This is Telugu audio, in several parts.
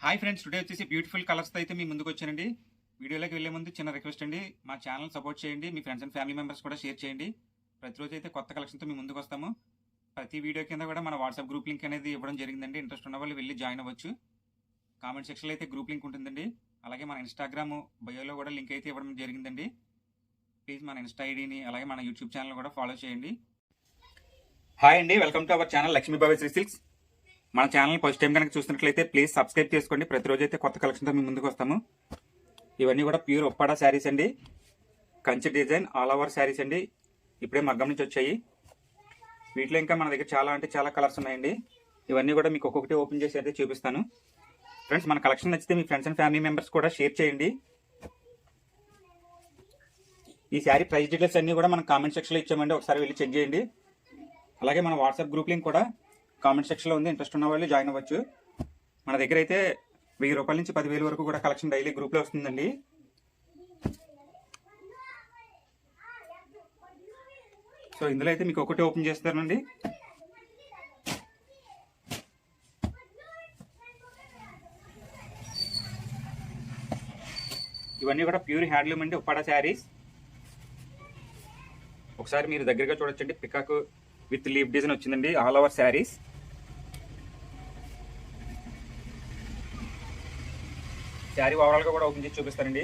హాయ్ ఫ్రెండ్స్, టుడే వచ్చేసి బ్యూటిఫుల్ కలర్స్తో అయితే మీ ముందుకు వచ్చానండి. వీడియోలోకి వెళ్ళే ముందు చిన్న రిక్వెస్ట్ అండి, మా ఛానల్ సపోర్ట్ చేయండి, మీ ఫ్రెండ్స్ అండ్ ఫ్యామిలీ మెంబర్స్ కూడా షేర్ చేయండి. ప్రతిరోజు అయితే కొత్త కలెక్షన్తో మీ ముందుకు వస్తాము. ప్రతి వీడియో కింద కూడా మన వాట్సాప్ గ్రూప్ లింక్ అనేది ఇవ్వడం జరిగిందండి. ఇంట్రెస్ట్ ఉన్న వాళ్ళు వెళ్ళి జాయిన్ అవ్వచ్చు. కామెంట్ సెక్షన్లో అయితే గ్రూప్ లింక్ ఉంటుందండి. అలాగే మన ఇన్స్టాగ్రామ్ బయోలో కూడా లింక్ అయితే ఇవ్వడం జరిగిందండి. ప్లీజ్ మన ఇన్స్టా ఐడిని అలాగే మన యూట్యూబ్ ఛానల్ కూడా ఫాలో చేయండి. హాయ్ అండి, welcome to our channel Lakshmi Babu silks. మన ఛానల్ ఫస్ట్ టైం కనుక చూసినట్లయితే ప్లీజ్ సబ్స్క్రైబ్ చేసుకోండి. ప్రతిరోజు అయితే కొత్త కలెక్షన్తో మీ ముందుకు వస్తాము. ఇవన్నీ కూడా ప్యూర్ ఒప్పాడా శారీస్ అండి. Kanchi design all over saris అండి. ఇప్పుడే మగ్గం నుంచి వచ్చాయి. వీటిలో ఇంకా మన దగ్గర చాలా కలర్స్ ఉన్నాయండి. ఇవన్నీ కూడా మీకు ఒక్కొక్కటి ఓపెన్ చేసి అయితే చూపిస్తాను. ఫ్రెండ్స్, మన కలెక్షన్ నచ్చితే మీ ఫ్రెండ్స్ అండ్ ఫ్యామిలీ మెంబర్స్ కూడా షేర్ చేయండి. ఈ శారీ ప్రైస్ డీటెయిల్స్ అన్నీ కూడా మనం కామెంట్ సెక్షన్లో ఇచ్చామండి, ఒకసారి వెళ్ళి చెక్ చేయండి. అలాగే మన వాట్సాప్ గ్రూప్ లింక్ కూడా కామెంట్ సెక్షన్లో ఉంది. ఇంట్రెస్ట్ ఉన్న వాళ్ళు జాయిన్ అవ్వచ్చు. మన దగ్గర అయితే 1000 రూపాయల నుంచి 10,000 వరకు కూడా కలెక్షన్ డైలీ గ్రూప్లో వస్తుందండి. సో ఇందులో అయితే మీకు ఒకటి ఓపెన్ చేస్తానండి. ఇవన్నీ కూడా ప్యూర్ హ్యాండ్లూమ్ అండి, ఉప్పాడ శారీస్. ఒకసారి మీరు దగ్గరగా చూడొచ్చండి. పికాక్ విత్ లీఫ్ డిజైన్ వచ్చిందండి, all over saris. Sari overall గా కూడా ఓపెన్ చేసి చూపిస్తానండి.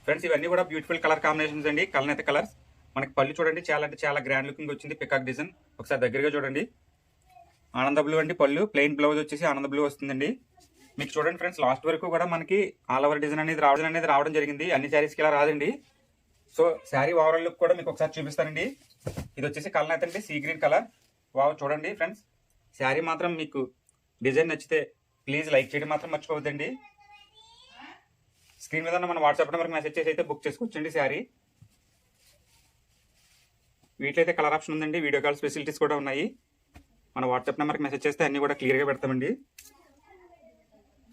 ఫ్రెండ్స్, ఇవన్నీ కూడా బ్యూటిఫుల్ కలర్ కాంబినేషన్స్ అండి, కలనేత కలర్స్. మనకి పళ్ళు చూడండి, చాలా గ్రాండ్ లుకింగ్ వచ్చింది. పికాక్ డిజైన్ ఒకసారి దగ్గరగా చూడండి. ఆనంద బ్లూ అండి పళ్ళు. ప్లెయిన్ బ్లౌజ్ వచ్చేసి ఆనంద బ్లూ వస్తుందండి. మీకు చూడండి ఫ్రెండ్స్, లాస్ట్ వరకు కూడా మనకి ఆల్ ఓవర్ డిజైన్ అనేది రావడం జరిగింది. అన్ని శారీస్కి ఇలా రాదండి. సో శారీ ఓవరాల్ లుక్ కూడా మీకు ఒకసారి చూపిస్తానండి. ఇది వచ్చేసి కలనేత అండి, సీ గ్రీన్ కలర్. వావ్, చూడండి ఫ్రెండ్స్, శారీ మాత్రం మీకు డిజైన్ నచ్చితే ప్లీజ్ లైక్ చేయడం మాత్రం మర్చిపోవద్దండి. స్క్రీన్ మీద మన వాట్సాప్ నెంబర్కి మెసేజ్ చేసి అయితే బుక్ చేసుకోవచ్చండి శారీ. వీటిలో అయితే కలర్ ఆప్షన్ ఉందండి, వీడియో కాల్ ఫెసిలిటీస్ కూడా ఉన్నాయి. మన వాట్సాప్ నెంబర్కి మెసేజ్ చేస్తే అన్నీ కూడా క్లియర్గా పెడతామండి.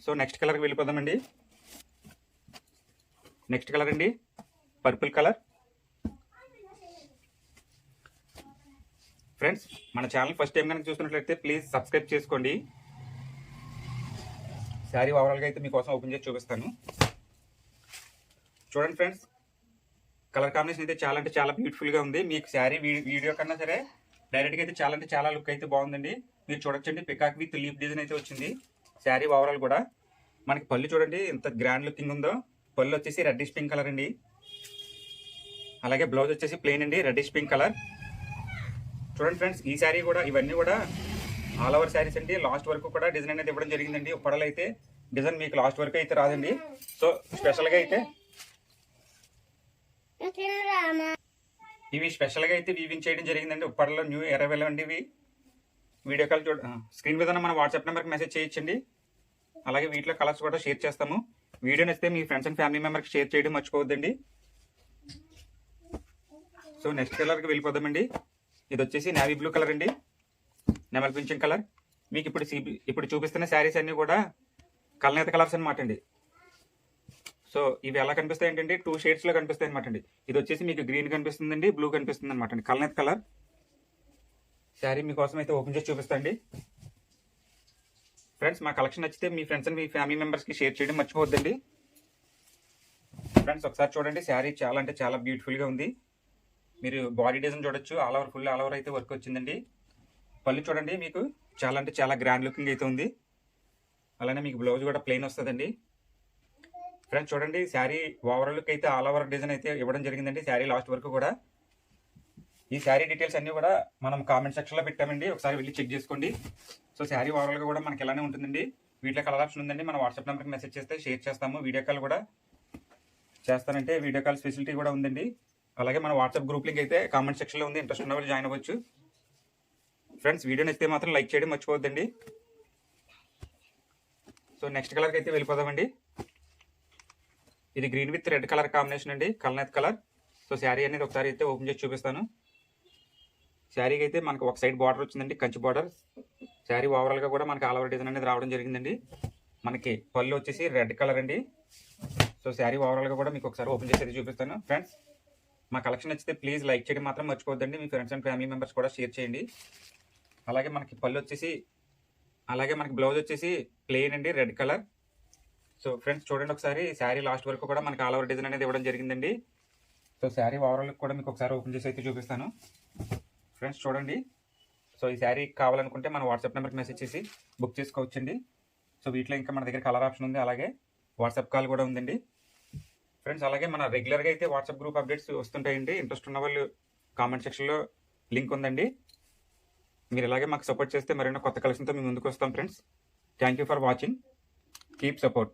సో నెక్స్ట్ కలర్కి వెళ్ళిపోదామండి. నెక్స్ట్ కలర్ అండి పర్పుల్ కలర్. ఫ్రెండ్స్, మన ఛానల్ ఫస్ట్ టైం కనుక చూస్తున్నట్లయితే ప్లీజ్ సబ్స్క్రైబ్ చేసుకోండి. శారీ ఓవరాల్గా అయితే మీకోసం ఓపెన్ చేసి చూపిస్తాను. చూడండి ఫ్రెండ్స్, కలర్ కాంబినేషన్ అయితే చాలా బ్యూటిఫుల్గా ఉంది. మీకు శారీ వీడియో కన్నా సరే డైరెక్ట్గా అయితే చాలా లుక్ అయితే బాగుందండి. మీరు చూడొచ్చండి, పికాక్ విత్ లీఫ్ డిజైన్ అయితే వచ్చింది. శారీ ఓవరాల్ కూడా మనకి పళ్ళు చూడండి ఎంత గ్రాండ్ లుకింగ్ ఉందో. పళ్ళు వచ్చేసి రెడ్డిష్ పింక్ కలర్ అండి. అలాగే బ్లౌజ్ వచ్చేసి ప్లెయిన్ అండి, రెడ్డిష్ పింక్ కలర్. చూడండి ఫ్రెండ్స్, ఈ శారీ కూడా ఇవన్నీ కూడా ఆల్ ఓవర్ శారీస్ అండి. లాస్ట్ వరకు కూడా డిజైన్ అనేది ఇవ్వడం జరిగిందండి. ఉప్పడలో అయితే డిజైన్ మీకు లాస్ట్ వరకు అయితే రాదండి. సో స్పెషల్గా అయితే ఇవి స్పెషల్గా అయితే వీవింగ్ చేయడం జరిగిందండి. ఉప్పడలో న్యూ అరైవల్ అండి ఇవి. వీడియో కాల్ స్క్రీన్ మీద మన వాట్సాప్ నెంబర్కి మెసేజ్ చేయొచ్చండి. అలాగే వీటిలో కలర్స్ కూడా షేర్ చేస్తాము. వీడియో నచ్చితే మీ ఫ్రెండ్స్ అండ్ ఫ్యామిలీ మెంబర్కి షేర్ చేయడం మర్చిపోవద్దండి. సో నెక్స్ట్ కలర్కి వెళ్ళిపోదామండి. ఇది వచ్చేసి నేవీ బ్లూ కలర్ అండి, నెమల్ పింఛన్ కలర్. మీకు ఇప్పుడు చూపిస్తున్న శారీస్ అన్నీ కూడా కలనేత కలర్స్ అనమాట అండి. సో ఇవి ఎలా కనిపిస్తాయి ఏంటంటే 2 షేడ్స్లో కనిపిస్తాయి అనమాట అండి. ఇది వచ్చేసి మీకు గ్రీన్ కనిపిస్తుందండి, బ్లూ కనిపిస్తుంది అనమాట అండి, కలనేత కలర్. శారీ మీకోసం అయితే ఓపెన్ చేసి చూపిస్తాండి. ఫ్రెండ్స్, మా కలెక్షన్ నచ్చితే మీ ఫ్రెండ్స్ అండ్ మీ ఫ్యామిలీ మెంబర్స్కి షేర్ చేయడం మర్చిపోవద్దండి. ఫ్రెండ్స్, ఒకసారి చూడండి, శారీ చాలా బ్యూటిఫుల్గా ఉంది. మీరు బాడీ డిజైన్ చూడొచ్చు, ఫుల్ ఆల్ ఓవర్ అయితే వర్క్ వచ్చిందండి. పళ్ళు చూడండి, మీకు చాలా గ్రాండ్ లుకింగ్ అయితే ఉంది. అలానే మీకు బ్లౌజ్ కూడా ప్లెయిన్ వస్తుందండి. ఫ్రెండ్స్ చూడండి, శారీ ఓవరాల్ లుక్ అయితే ఆల్ ఓవర్ డిజైన్ అయితే ఇవ్వడం జరిగిందండి. శారీ లాస్ట్ వరకు కూడా ఈ శారీ డీటెయిల్స్ అన్నీ కూడా మనం కామెంట్ సెక్షన్లో పెట్టామండి, ఒకసారి వెళ్ళి చెక్ చేసుకోండి. సో శారీ ఓవరాల్గా కూడా మనకి ఇలానే ఉంటుందండి. వీటిలో కలర్ ఆప్షన్ ఉందండి. మన వాట్సాప్ నెంబర్కి మెసేజ్ చేస్తే షేర్ చేస్తాము. వీడియో కాల్ కూడా చేస్తానంటే వీడియో కాల్ ఫెసిలిటీ కూడా ఉందండి. అలాగే మన వాట్సాప్ గ్రూప్ లింక్ అయితే కామెంట్ సెక్షన్లో ఉంది. ఇంట్రెస్ట్ ఉన్న వాళ్ళు జాయిన్ అవ్వచ్చు. ఫ్రెండ్స్, వీడియో నచ్చితే మాత్రం లైక్ చేయడం మర్చిపోవద్దండి. సో నెక్స్ట్ కలర్కి అయితే వెళ్ళిపోదామండి. ఇది green with red colour combination అండి, కలనేత్ కలర్. సో శారీ అనేది ఒకసారి అయితే ఓపెన్ చేసి చూపిస్తాను. శారీకి అయితే మనకు ఒక సైడ్ బార్డర్ వచ్చిందండి, కంచి బార్డర్. శారీ ఓవరాల్గా కూడా మనకి ఆల్ ఓవర్ డిజైన్ అనేది రావడం జరిగిందండి. మనకి పళ్ళు వచ్చేసి రెడ్ కలర్ అండి. సో శారీ ఓవరాల్గా కూడా మీకు ఒకసారి ఓపెన్ చేసి చూపిస్తాను. ఫ్రెండ్స్, మా కలెక్షన్ నచ్చితే ప్లీజ్ లైక్ చేయడం మాత్రం మర్చిపోద్దండి. మీ ఫ్రెండ్స్ అండ్ ఫ్యామిలీ మెంబర్స్ కూడా షేర్ చేయండి. అలాగే మనకి పళ్ళు వచ్చేసి, అలాగే మనకి బ్లౌజ్ వచ్చేసి ప్లెయిన్ అండి, రెడ్ కలర్. సో ఫ్రెండ్స్ చూడండి ఒకసారి, శారీ లాస్ట్ వరకు కూడా మనకి ఆల్ ఓవర్ డిజైన్ అనేది ఇవ్వడం జరిగిందండి. సో శారీ ఓవరాల్ కూడా మీకు ఒకసారి ఓపెన్ చేసి అయితే చూపిస్తాను. ఫ్రెండ్స్ చూడండి. సో ఈ శారీ కావాలనుకుంటే మన వాట్సాప్ నెంబర్కి మెసేజ్ చేసి బుక్ చేసుకోవచ్చండి. సో వీటిలో ఇంకా మన దగ్గర కలర్ ఆప్షన్ ఉంది, అలాగే వాట్సాప్ కాల్ కూడా ఉందండి. ఫ్రెండ్స్ అలాగే మన రెగ్యులర్గా అయితే వాట్సాప్ గ్రూప్ అప్డేట్స్ వస్తుంటాయండి. ఇంట్రెస్ట్ ఉన్న వాళ్ళు కామెంట్ సెక్షన్లో లింక్ ఉందండి. మీరు ఇలాగే మాకు సపోర్ట్ చేస్తే మరిన్న కొత్త కలెక్షన్తో మేము ముందుకు వస్తాం friends. Thank you for watching. Keep support.